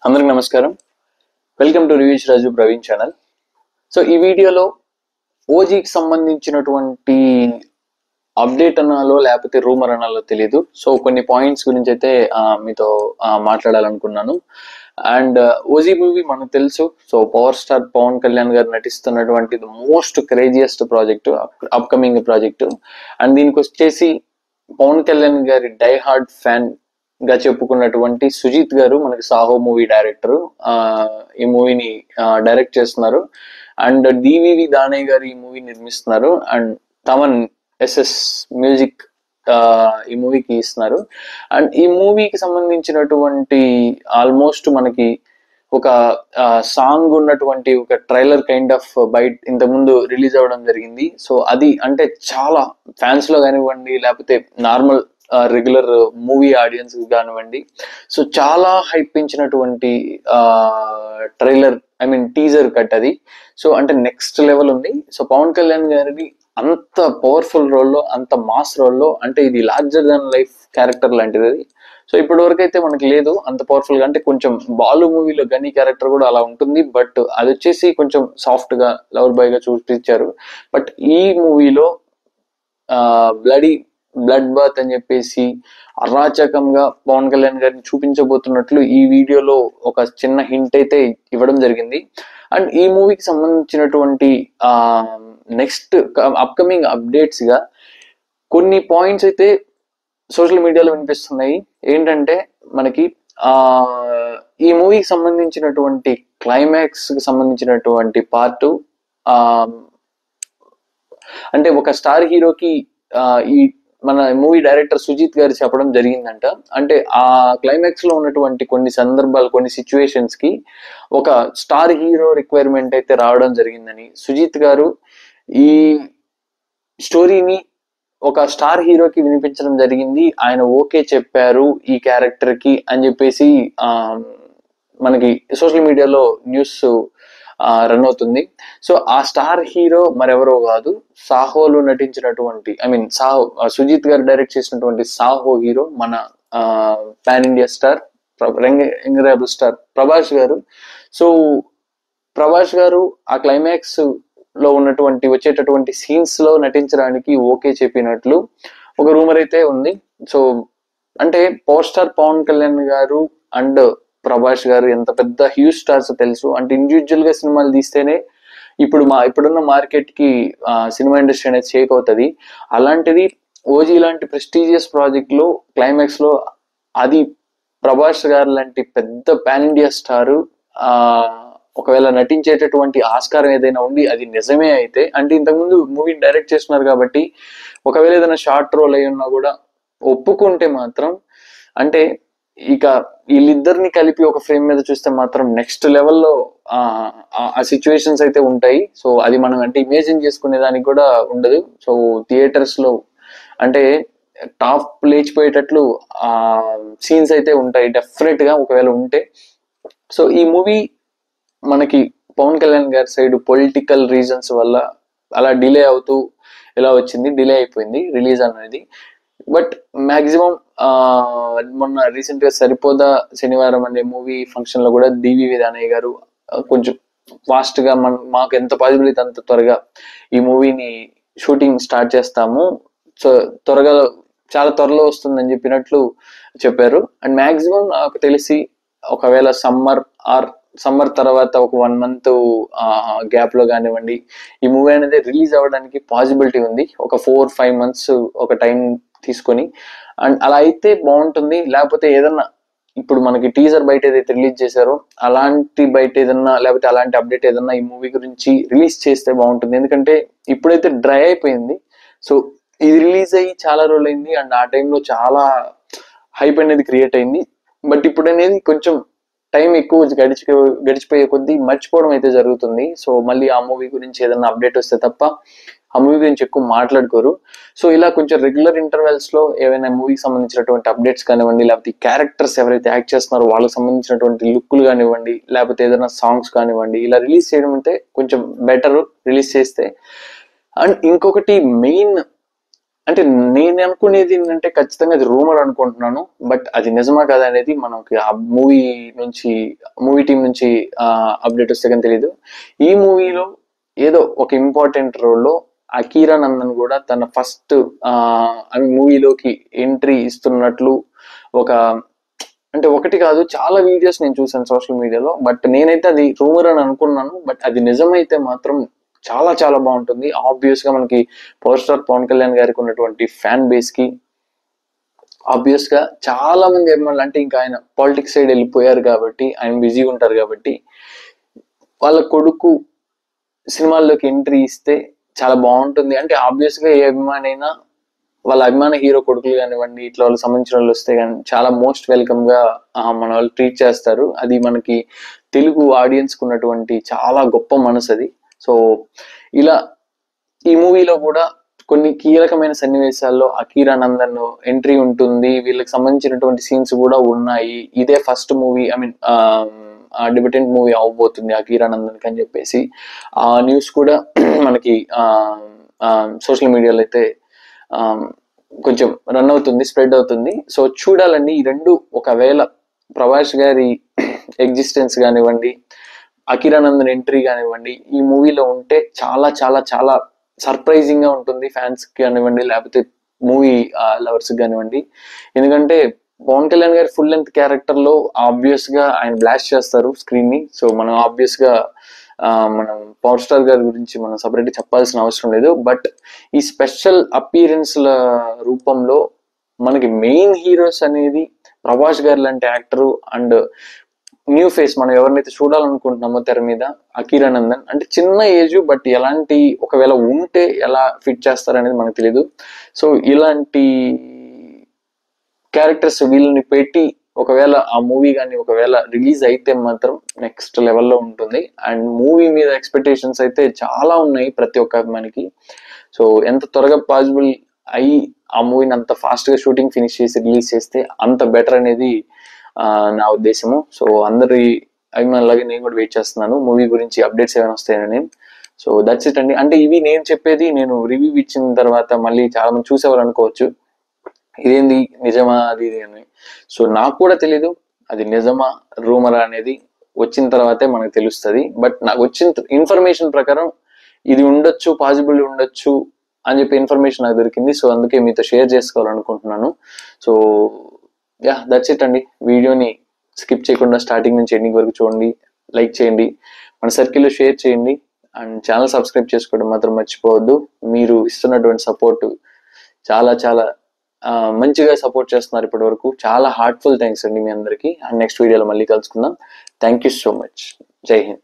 అందరికి నమస్కారం. Welcome two reviews రాజు Praveen channel. So ఈ వీడియోలో ఓజీకి సంబంధించినటువంటి అప్డేట్ అనాలో లేకపోతే రూమర్ అనాలో తెలియదు. సో కొన్ని పాయింట్స్ గురించి అయితే మీతో మాట్లాడాలనుకున్నాను. అండ్ ఓజీ మూవీ మనకు తెలుసు. So power star Pawan Kalyan garu నటిస్తున్నటువంటి most craziest project, upcoming project. And దీనికి వచ్చేసి పవన్ కళ్యాణ్ గారి డై హార్డ్ ఫ్యాన్ గా చెప్పుకున్నటువంటి సుజిత్ గారు మనకి సాహో మూవీ డైరెక్టర్ ఈ మూవీని డైరెక్ట్ చేస్తున్నారు. అండ్ డివివి దానయ్య గారు ఈ మూవీ నిర్మిస్తున్నారు. అండ్ తమన్ ఎస్ఎస్ మ్యూజిక్ ఈ మూవీకి ఇస్తున్నారు. అండ్ ఈ మూవీకి సంబంధించినటువంటి ఆల్మోస్ట్ మనకి ఒక సాంగ్ ఉన్నటువంటి ఒక ట్రైలర్ కైండ్ ఆఫ్ బయట ఇంతకుముందు రిలీజ్ అవ్వడం జరిగింది. సో అది అంటే చాలా ఫ్యాన్స్ లో కానివ్వండి, లేకపోతే నార్మల్ రెగ్యులర్ మూవీ ఆడియన్స్ కానివ్వండి, సో చాలా హైప్ పెంచినటువంటి trailer, I mean teaser cut అది. సో అంటే నెక్స్ట్ లెవెల్ ఉంది. సో పవన్ కళ్యాణ్ గారిని అంత పవర్ఫుల్ రోల్లో, అంత మాస్ రోల్లో, అంటే ఇది లార్జర్ దాన్ లైఫ్ క్యారెక్టర్ లాంటిది అది. సో ఇప్పటి వరకు అయితే మనకి లేదు అంత పవర్ఫుల్ గా. అంటే కొంచెం బాలు మూవీలో గని క్యారెక్టర్ కూడా అలా ఉంటుంది, బట్ అది వచ్చేసి కొంచెం సాఫ్ట్ గా లవర్ బాయ్ గా చూపించారు. బట్ ఈ మూవీలో బ్లడ్ బాత్ అని చెప్పేసి అరాచకంగా పవన్ కళ్యాణ్ గారిని చూపించబోతున్నట్లు ఈ వీడియోలో ఒక చిన్న హింట్ అయితే ఇవ్వడం జరిగింది. అండ్ ఈ మూవీకి సంబంధించినటువంటి నెక్స్ట్ అప్కమింగ్ అప్డేట్స్ గా కొన్ని పాయింట్స్ అయితే సోషల్ మీడియాలో వినిపిస్తున్నాయి. ఏంటంటే మనకి ఈ మూవీకి సంబంధించినటువంటి క్లైమాక్స్ కి సంబంధించినటువంటి పార్ట్, అంటే ఒక స్టార్ హీరోకి ఈ మన మూవీ డైరెక్టర్ సుజిత్ గారు చెప్పడం జరిగిందంట. అంటే ఆ క్లైమాక్స్ లో ఉన్నటువంటి కొన్ని సందర్భాలు, కొన్ని సిచ్యువేషన్స్ కి ఒక స్టార్ హీరో రిక్వైర్మెంట్ అయితే రావడం జరిగిందని సుజిత్ గారు ఈ స్టోరీని ఒక స్టార్ హీరోకి వినిపించడం జరిగింది. ఆయన ఓకే చెప్పారు ఈ క్యారెక్టర్ కి అని చెప్పేసి మనకి సోషల్ మీడియాలో న్యూస్ రన్ అవుతుంది. సో ఆ స్టార్ హీరో మరెవరో కాదు, సాహోలో నటించినటువంటి, ఐ మీన్ సాహో సుజిత్ గారు డైరెక్ట్ చేసినటువంటి సాహో హీరో మన pan India star, young star Prabhas గారు. సో ప్రభాస్ గారు ఆ క్లైమాక్స్ లో ఉన్నటువంటి వచ్చేటటువంటి సీన్స్ లో నటించడానికి ఓకే చెప్పినట్లు ఒక రూమర్ అయితే ఉంది. సో అంటే పవర్ స్టార్ పవన్ కళ్యాణ్ గారు అండ్ ప్రభాస్ గారు ఎంత పెద్ద హ్యూజ్ స్టార్స్ తెలుసు. అంటే ఇండివిజువల్ గా సినిమాలు తీస్తేనే ఇప్పుడున్న మార్కెట్ కి సినిమా ఇండస్ట్రీ అనేది షేక్ అవుతుంది. అలాంటిది ఓజీ లాంటి ప్రెస్టీజియస్ ప్రాజెక్ట్ లో క్లైమాక్స్ లో అది ప్రభాస్ గారు లాంటి పెద్ద పాన్ ఇండియా స్టారు ఒకవేళ నటించేటటువంటి ఆస్కారం ఏదైనా ఉంది, అది నిజమే అయితే, అంటే ఇంతకుముందు మూవీ డైరెక్ట్ చేస్తున్నారు కాబట్టి ఒకవేళ ఏదైనా షార్ట్ రోల్ అయి ఉన్నా కూడా ఒప్పుకుంటే మాత్రం, అంటే ఇక వీళ్ళిద్దరిని కలిపి ఒక ఫ్రేమ్ మీద చూస్తే మాత్రం నెక్స్ట్ లెవెల్లో ఆ సిచ్యువేషన్స్ అయితే ఉంటాయి. సో అది మనం అంటే ఇమేజిన్ చేసుకునే దానికి కూడా ఉండదు. సో థియేటర్స్ లో అంటే టాప్ లేచిపోయేటట్లు సీన్స్ అయితే ఉంటాయి డెఫినెట్ గా ఒకవేళ ఉంటే. సో ఈ మూవీ మనకి పవన్ కళ్యాణ్ గారి సైడ్ పొలిటికల్ రీజన్స్ వల్ల అలా డిలే అవుతూ ఇలా వచ్చింది, డిలే అయిపోయింది రిలీజ్ అనేది. బట్ మాక్సిమం మొన్న రీసెంట్ గా సరిపోదా శనివారం అనే మూవీ ఫంక్షన్ లో కూడా డివివి దానయ్య గారు కొంచెం ఫాస్ట్ గా మాకు ఎంత పాసిబిలిటీ అంత త్వరగా ఈ మూవీని షూటింగ్ స్టార్ట్ చేస్తాము, సో చాలా త్వరలో వస్తుందని చెప్పినట్లు చెప్పారు. అండ్ మాక్సిమం నాకు తెలిసి ఒకవేళ సమ్మర్ తర్వాత ఒక 1 month గ్యాప్ లో కానివ్వండి ఈ మూవీ అనేది రిలీజ్ అవ్వడానికి పాసిబిలిటీ ఉంది. ఒక 4-5 months ఒక టైం తీసుకొని. అండ్ అలా అయితే బాగుంటుంది. లేకపోతే ఏదన్నా ఇప్పుడు మనకి టీజర్ బయట ఏదైతే రిలీజ్ చేశారో అలాంటి బయట ఏదన్నా, లేకపోతే అలాంటి అప్డేట్ ఏదన్నా ఈ మూవీ గురించి రిలీజ్ చేస్తే బాగుంటుంది. ఎందుకంటే ఇప్పుడైతే డ్రై అయిపోయింది. సో ఇది రిలీజ్ అయ్యి చాలా రోజులు అయింది అండ్ ఆ టైంలో చాలా హైప్ అనేది క్రియేట్ అయింది. బట్ ఇప్పుడు అనేది కొంచెం టైం ఎక్కువ గడిచిపోయే కొద్దీ మర్చిపోవడం అయితే జరుగుతుంది. సో మళ్ళీ ఆ మూవీ గురించి ఏదైనా అప్డేట్ వస్తే తప్ప ఆ మూవీ గురించి ఎక్కువ మాట్లాడుకోరు. సో ఇలా కొంచెం రెగ్యులర్ ఇంటర్వెల్స్ లో ఏవైనా మూవీకి సంబంధించినటువంటి అప్డేట్స్ కానివ్వండి, లేకపోతే క్యారెక్టర్స్ ఎవరైతే యాక్ట్ చేస్తున్నారో వాళ్ళకి సంబంధించినటువంటి లుక్లు కానివ్వండి, లేకపోతే ఏదైనా సాంగ్స్ కానివ్వండి, ఇలా రిలీజ్ చేయడం అంటే కొంచెం బెటర్ రిలీజ్ చేస్తే. అండ్ ఇంకొకటి మెయిన్ అంటే నేను అనుకునేది ఏంటంటే ఖచ్చితంగా అది రూమర్ అనుకుంటున్నాను. బట్ అది నిజమా కదా అనేది మనకి ఆ మూవీ టీం నుంచి అప్డేట్ వస్తే కానీ తెలియదు. ఈ మూవీలో ఏదో ఒక ఇంపార్టెంట్ రోల్లో అకీరా నందన్ కూడా తన ఫస్ట్ మూవీలోకి ఎంట్రీ ఇస్తున్నట్లు ఒక అంటే ఒకటి కాదు చాలా వీడియోస్ నేను చూసాను సోషల్ మీడియాలో. బట్ నేనైతే అది రూమర్ అని అనుకున్నాను. బట్ అది నిజమైతే మాత్రం చాలా చాలా బాగుంటుంది. ఆబ్వియస్ గా మనకి పవర్ స్టార్ పవన్ కళ్యాణ్ గారికి ఉన్నటువంటి ఫ్యాన్ బేస్ కి ఆబ్వియస్ గా చాలా మంది అభిమానులు, అంటే ఇంకా ఆయన పాలిటిక్స్ సైడ్ వెళ్ళిపోయారు కాబట్టి, ఆయన బిజీగా ఉంటారు కాబట్టి, వాళ్ళ కొడుకు సినిమాల్లోకి ఎంట్రీ ఇస్తే చాలా బాగుంటుంది. అంటే ఆబ్వియస్ గా ఏ అభిమాని అయినా వాళ్ళ అభిమాన హీరో కొడుకులు కానివ్వండి, ఇట్లా వాళ్ళకి సంబంధించిన వాళ్ళు వస్తే కానీ చాలా మోస్ట్ వెల్కమ్ గా మన వాళ్ళు ట్రీట్ చేస్తారు. అది మనకి తెలుగు ఆడియన్స్ కు ఉన్నటువంటి చాలా గొప్ప మనసు అది. సో ఇలా ఈ మూవీలో కూడా కొన్ని కీలకమైన సన్నివేశాల్లో అకీరా నందన్ ఎంట్రీ ఉంటుంది. వీళ్ళకి సంబంధించినటువంటి సీన్స్ కూడా ఉన్నాయి. ఇదే first movie, I mean debutant movie అవబోతుంది అకీరా నందన్ అని చెప్పేసి ఆ న్యూస్ కూడా మనకి సోషల్ మీడియాలో అయితే కొంచెం రన్ అవుతుంది, స్ప్రెడ్ అవుతుంది. సో చూడాలండి ఈ రెండు. ఒకవేళ ప్రభాస్ గారి ఎగ్జిస్టెన్స్ కానివ్వండి, అకీరా నందన్ ఎంట్రీ కానివ్వండి ఈ మూవీలో ఉంటే చాలా చాలా చాలా సర్ప్రైజింగ్ గా ఉంటుంది ఫ్యాన్స్ కి కానివ్వండి, లేకపోతే మూవీ లవర్స్ కానివ్వండి. ఎందుకంటే పవన్ కళ్యాణ్ గారి ఫుల్ లెంత్ క్యారెక్టర్ లో ఆబ్వియస్ గా ఆయన బ్లాస్ట్ చేస్తారు స్క్రీన్ ని. సో మనం ఆబ్వియస్ గా మనం పవర్ స్టార్ గారి గురించి మనం సపరేట్ చెప్పాల్సిన అవసరం లేదు. బట్ ఈ స్పెషల్ అపీరెన్స్ ల రూపంలో మనకి మెయిన్ హీరోస్ అనేది ప్రభాస్ గారు లాంటి యాక్టర్ అండ్ న్యూ ఫేస్ మనం ఎవరినైతే చూడాలనుకుంటున్నామో తెర మీద అకీరా నందన్. అంటే చిన్న ఏజ్ బట్ ఎలాంటి ఒకవేళ ఉంటే ఎలా ఫిట్ చేస్తారనేది మనకు తెలియదు. సో ఇలాంటి క్యారెక్టర్స్ వీళ్ళని పెట్టి ఒకవేళ ఆ మూవీ కానీ ఒకవేళ రిలీజ్ అయితే మాత్రం నెక్స్ట్ లెవెల్లో ఉంటుంది. అండ్ మూవీ మీద ఎక్స్పెక్టేషన్స్ అయితే చాలా ఉన్నాయి ప్రతి ఒక్క అభిమానికి. సో ఎంత త్వరగా పాసిబుల్ అయ్యి ఆ మూవీని అంత ఫాస్ట్ గా షూటింగ్ ఫినిష్ చేసి రిలీజ్ చేస్తే అంత బెటర్ అనేది నా ఉద్దేశము. సో అందరి అభిమానులాగే నేను కూడా వెయిట్ చేస్తున్నాను మూవీ గురించి అప్డేట్స్ ఏమైనా వస్తాయని. సో దట్స్ ఇట్ అండి. అంటే ఇవి నేను చెప్పేది నేను రివ్యూ ఇచ్చిన తర్వాత మళ్ళీ చాలా మంది చూసేవారు అనుకోవచ్చు ఇదేంది నిజమా అది ఇది అని. సో నాకు కూడా తెలీదు అది నిజమా రూమరా అనేది వచ్చిన తర్వాతే మనకు తెలుస్తుంది. బట్ నాకు వచ్చిన ఇన్ఫర్మేషన్ ప్రకారం ఇది ఉండొచ్చు, పాసిబుల్ ఉండొచ్చు అని చెప్పి ఇన్ఫర్మేషన్ నాకు దొరికింది. సో అందుకే మీతో షేర్ చేసుకోవాలనుకుంటున్నాను. సో యా దట్స్ ఇట్ అండి. వీడియోని స్కిప్ చేయకుండా స్టార్టింగ్ నుంచి ఎండింగ్ వరకు చూడండి, లైక్ చేయండి, మన సర్కిల్లో షేర్ చేయండి అండ్ ఛానల్ సబ్స్క్రైబ్ చేసుకోవడం మాత్రం మర్చిపోవద్దు. మీరు ఇస్తున్నటువంటి సపోర్ట్ చాలా చాలా మంచిగా సపోర్ట్ చేస్తున్నారు ఇప్పటి వరకు. చాలా హార్ట్ఫుల్ థ్యాంక్స్ అండి మీ అందరికీ. అండ్ నెక్స్ట్ వీడియోలో మళ్ళీ కలుసుకుందాం. Thank you so much. జై హింద్.